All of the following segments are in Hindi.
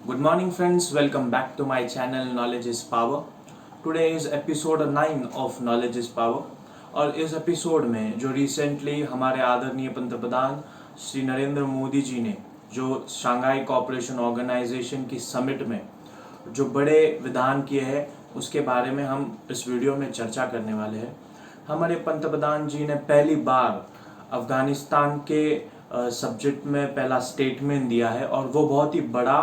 Good morning, friends. Welcome back to my channel Knowledge is Power. Today is episode 9 of Knowledge is Power. और इस एपिसोड में जो रिसेंटली हमारे आदरणीय पंतप्रधान श्री नरेंद्र मोदी जी ने जो शंघाई कोऑपरेशन ऑर्गेनाइजेशन की समिट में जो बड़े विधान किए हैं उसके बारे में हम इस वीडियो में चर्चा करने वाले हैं। हमारे पंतप्रधान जी ने पहली बार अफगानिस्तान के सब्जेक्ट में पहला स्टेटमेंट दिया है और वो बहुत ही बड़ा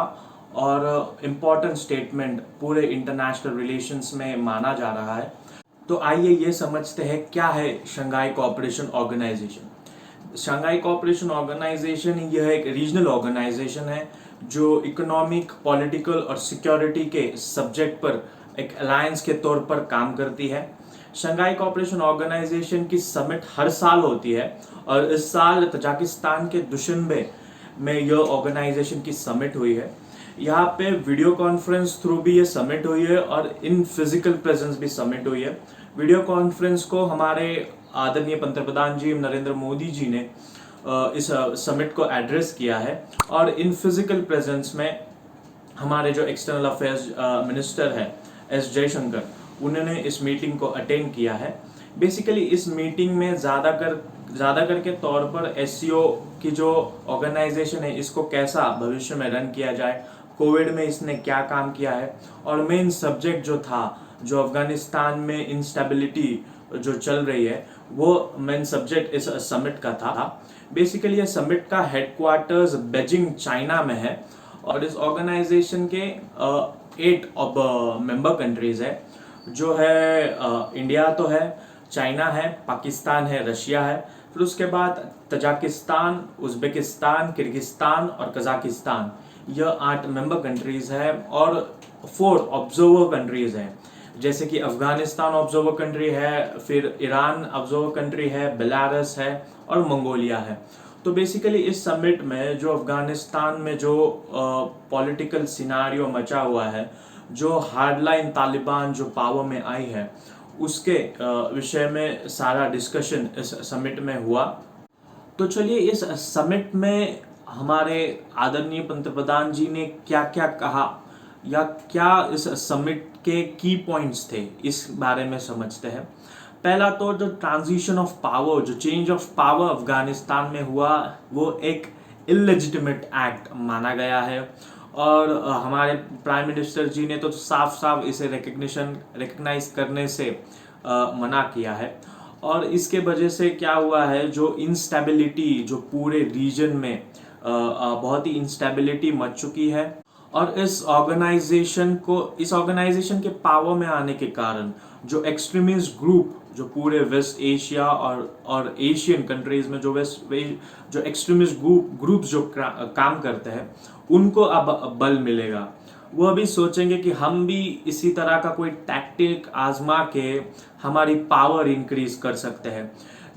और इम्पोर्टेंट स्टेटमेंट पूरे इंटरनेशनल रिलेशंस में माना जा रहा है। तो आइए ये समझते हैं क्या है Shanghai Cooperation Organisation. Shanghai Cooperation Organisation यह एक रीजनल ऑर्गेनाइजेशन है जो इकोनॉमिक, पॉलिटिकल और सिक्योरिटी के सब्जेक्ट पर एक अलायंस के तौर पर काम करती है। शंघाई कोऑपरेशन ऑर्गेनाइजेशन की समिट हर साल होती है और इस साल तजाकिस्तान के दुशनबे में यह ऑर्गेनाइजेशन की समिट हुई है। यहाँ पे वीडियो कॉन्फ्रेंस थ्रू भी ये समिट हुई है और इन फिजिकल प्रेजेंस भी समिट हुई है। वीडियो कॉन्फ्रेंस को हमारे आदरणीय पंतप्रधान जी नरेंद्र मोदी जी ने इस समिट को एड्रेस किया है और इन फिजिकल प्रेजेंस में हमारे जो एक्सटर्नल अफेयर्स मिनिस्टर है एस जयशंकर, उन्होंने इस मीटिंग को अटेंड किया है। बेसिकली इस मीटिंग में ज़्यादा करके तौर पर एससीओ की जो ऑर्गेनाइजेशन है इसको कैसा भविष्य में रन किया जाए, कोविड में इसने क्या काम किया है और मेन सब्जेक्ट जो था जो अफगानिस्तान में इंस्टेबिलिटी जो चल रही है वो मेन सब्जेक्ट इस समिट का था। बेसिकली ये समिट का हेडक्वार्टर्स बीजिंग चाइना में है और इस ऑर्गेनाइजेशन के 8 मेंबर कंट्रीज है जो है इंडिया तो है, चाइना है, पाकिस्तान है, रशिया है, फिर उसके बाद तजाकिस्तान, उज्बेकिस्तान, किर्गिस्तान और कजाकिस्तान। यह 8 मेंबर कंट्रीज है और 4 ऑब्जर्वर कंट्रीज हैं जैसे कि अफगानिस्तान ऑब्जर्वर कंट्री है, फिर ईरान ऑब्जर्वर कंट्री है, बेलारस है और मंगोलिया है। तो बेसिकली इस समिट में जो अफगानिस्तान में जो पॉलिटिकल सिनारियो मचा हुआ है, जो हार्डलाइन तालिबान जो पावर में आई है उसके विषय में सारा डिस्कशन इस समिट में हुआ। तो चलिए इस समिट में हमारे आदरणीय पंतप्रधान जी ने क्या क्या कहा या क्या इस समिट के की पॉइंट्स थे इस बारे में समझते हैं। पहला तो जो ट्रांजिशन ऑफ पावर, जो चेंज ऑफ पावर अफगानिस्तान में हुआ वो एक इलेजिटिमेट एक्ट माना गया है और हमारे प्राइम मिनिस्टर जी ने तो साफ साफ इसे रिकग्नाइज करने से मना किया है। और इसके वजह से क्या हुआ है, जो इंस्टेबिलिटी जो पूरे रीजन में बहुत ही इंस्टेबिलिटी मच चुकी है और इस ऑर्गेनाइजेशन के पावर में आने के कारण जो एक्सट्रीमिस्ट ग्रुप जो पूरे वेस्ट एशिया और एशियन कंट्रीज में जो एक्सट्रीमिस्ट ग्रुप्स जो काम करते हैं उनको अब बल मिलेगा। वो अभी सोचेंगे कि हम भी इसी तरह का कोई टैक्टिक आजमा के हमारी पावर इंक्रीज कर सकते हैं।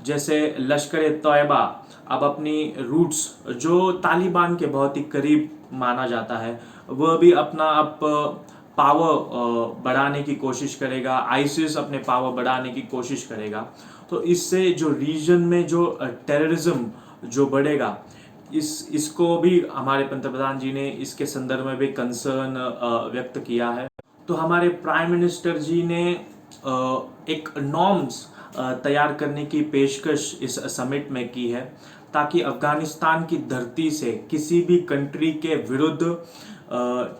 जैसे लश्कर तैयबा अब अपनी रूट्स जो तालिबान के बहुत ही करीब माना जाता है वह भी अपना अब पावर बढ़ाने की कोशिश करेगा, आईसिस अपने पावर बढ़ाने की कोशिश करेगा। तो इससे जो रीजन में जो टेररिज्म जो बढ़ेगा इसको भी हमारे पंतप्रधान जी ने इसके संदर्भ में भी कंसर्न व्यक्त किया है। तो हमारे प्राइम मिनिस्टर जी ने एक नॉर्म्स तैयार करने की पेशकश इस समिट में की है ताकि अफगानिस्तान की धरती से किसी भी कंट्री के विरुद्ध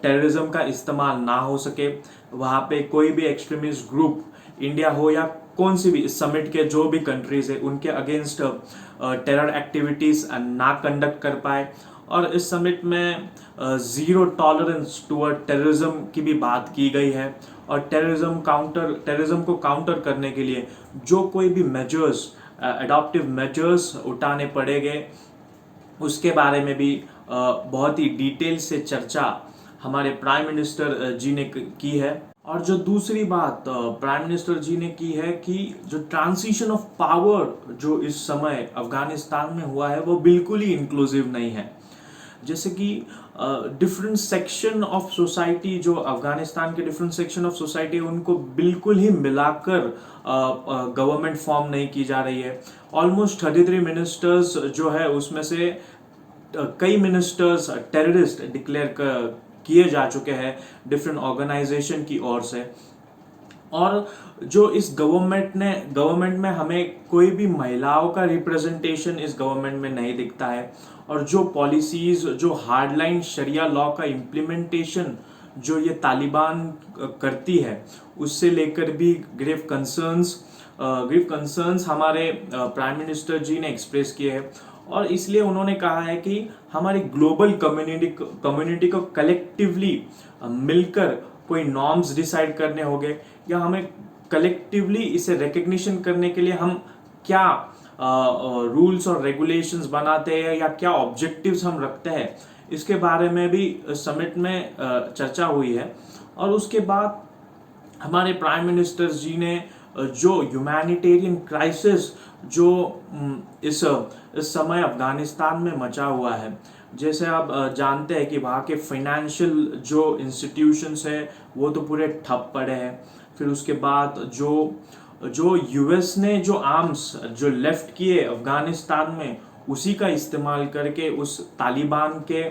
टेररिज्म का इस्तेमाल ना हो सके। वहाँ पे कोई भी एक्सट्रीमिस्ट ग्रुप इंडिया हो या कौन सी भी इस समिट के जो भी कंट्रीज है उनके अगेंस्ट टेरर एक्टिविटीज ना कंडक्ट कर पाए। और इस समिट में जीरो टॉलरेंस टुवर्ड टेररिज्म की भी बात की गई है और टेररिज्म को काउंटर करने के लिए जो कोई भी मेजर्स एडॉप्टिव मेजर्स उठाने पड़ेंगे उसके बारे में भी बहुत ही डिटेल से चर्चा हमारे प्राइम मिनिस्टर जी ने की है। और जो दूसरी बात प्राइम मिनिस्टर जी ने की है कि जो ट्रांजिशन ऑफ पावर जो इस समय अफगानिस्तान में हुआ है वो बिल्कुल ही इंक्लूसिव नहीं है। जैसे कि डिफरेंट सेक्शन ऑफ सोसाइटी, जो अफगानिस्तान के डिफरेंट सेक्शन ऑफ सोसाइटी उनको बिल्कुल ही मिलाकर गवर्नमेंट फॉर्म नहीं की जा रही है। ऑलमोस्ट 33 मिनिस्टर्स जो है उसमें से कई मिनिस्टर्स टेररिस्ट डिक्लेयर किए जा चुके हैं डिफरेंट ऑर्गेनाइजेशन की ओर से। और जो इस गवर्नमेंट में हमें कोई भी महिलाओं का रिप्रेजेंटेशन इस गवर्नमेंट में नहीं दिखता है। और जो पॉलिसीज, जो हार्डलाइन शरिया लॉ का इम्प्लीमेंटेशन जो ये तालिबान करती है, उससे लेकर भी ग्रेव कंसर्न्स हमारे प्राइम मिनिस्टर जी ने एक्सप्रेस किए हैं। और इसलिए उन्होंने कहा है कि हमारी ग्लोबल कम्युनिटी को कलेक्टिवली मिलकर कोई नॉर्म्स डिसाइड करने होंगे, या हमें कलेक्टिवली इसे रिकग्निशन करने के लिए हम क्या रूल्स और रेगुलेशंस बनाते हैं या क्या ऑब्जेक्टिव्स हम रखते हैं, इसके बारे में भी समिट में चर्चा हुई है। और उसके बाद हमारे प्राइम मिनिस्टर जी ने जो ह्यूमैनिटेरियन क्राइसिस जो इस समय अफगानिस्तान में मचा हुआ है, जैसे आप जानते हैं कि वहाँ के फाइनेंशियल जो इंस्टीट्यूशंस है वो तो पूरे ठप पड़े हैं। फिर उसके बाद जो यूएस ने जो आर्म्स जो लेफ्ट किए अफगानिस्तान में, उसी का इस्तेमाल करके उस तालिबान के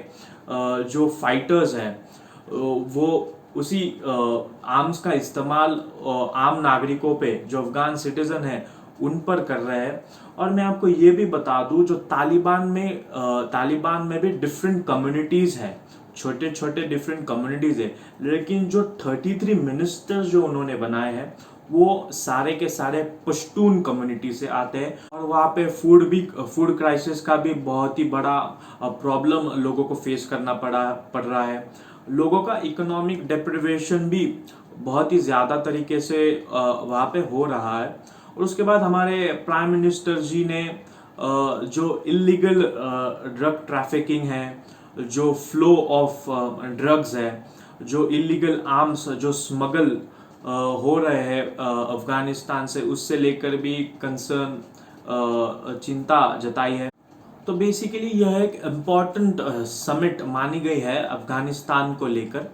जो फाइटर्स हैं वो उसी आर्म्स का इस्तेमाल आम नागरिकों पे, जो अफगान सिटीजन है, उन पर कर रहे हैं। और मैं आपको ये भी बता दूं, जो तालिबान में भी डिफरेंट कम्युनिटीज हैं, छोटे छोटे डिफरेंट कम्युनिटीज है, लेकिन जो 33 मिनिस्टर्स जो उन्होंने बनाए हैं वो सारे के सारे पश्तून कम्युनिटी से आते हैं। और वहाँ पे फूड क्राइसिस का भी बहुत ही बड़ा प्रॉब्लम लोगों को फेस करना पड़ रहा है। लोगों का इकोनॉमिक डेप्रिवेशन भी बहुत ही ज़्यादा तरीके से वहाँ पे हो रहा है। और उसके बाद हमारे प्राइम मिनिस्टर जी ने जो इलीगल ड्रग ट्रैफिकिंग है, जो फ्लो ऑफ ड्रग्स है, जो इलीगल आर्म्स जो स्मगल हो रहे हैं अफगानिस्तान से, उससे लेकर भी कंसर्न चिंता जताई है। तो बेसिकली यह एक इम्पॉर्टेंट समिट मानी गई है अफगानिस्तान को लेकर।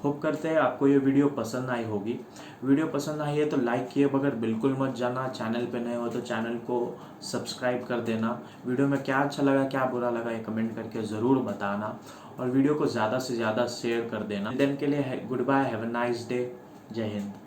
होप करते हैं आपको ये वीडियो पसंद आई होगी। वीडियो पसंद आई है तो लाइक किए बगैर बिल्कुल मत जाना। चैनल पे नए हो तो चैनल को सब्सक्राइब कर देना। वीडियो में क्या अच्छा लगा, क्या बुरा लगा, ये कमेंट करके ज़रूर बताना। और वीडियो को ज़्यादा से ज़्यादा शेयर कर देना। दिन के लिए goodbye, have a nice day, जय हिंद।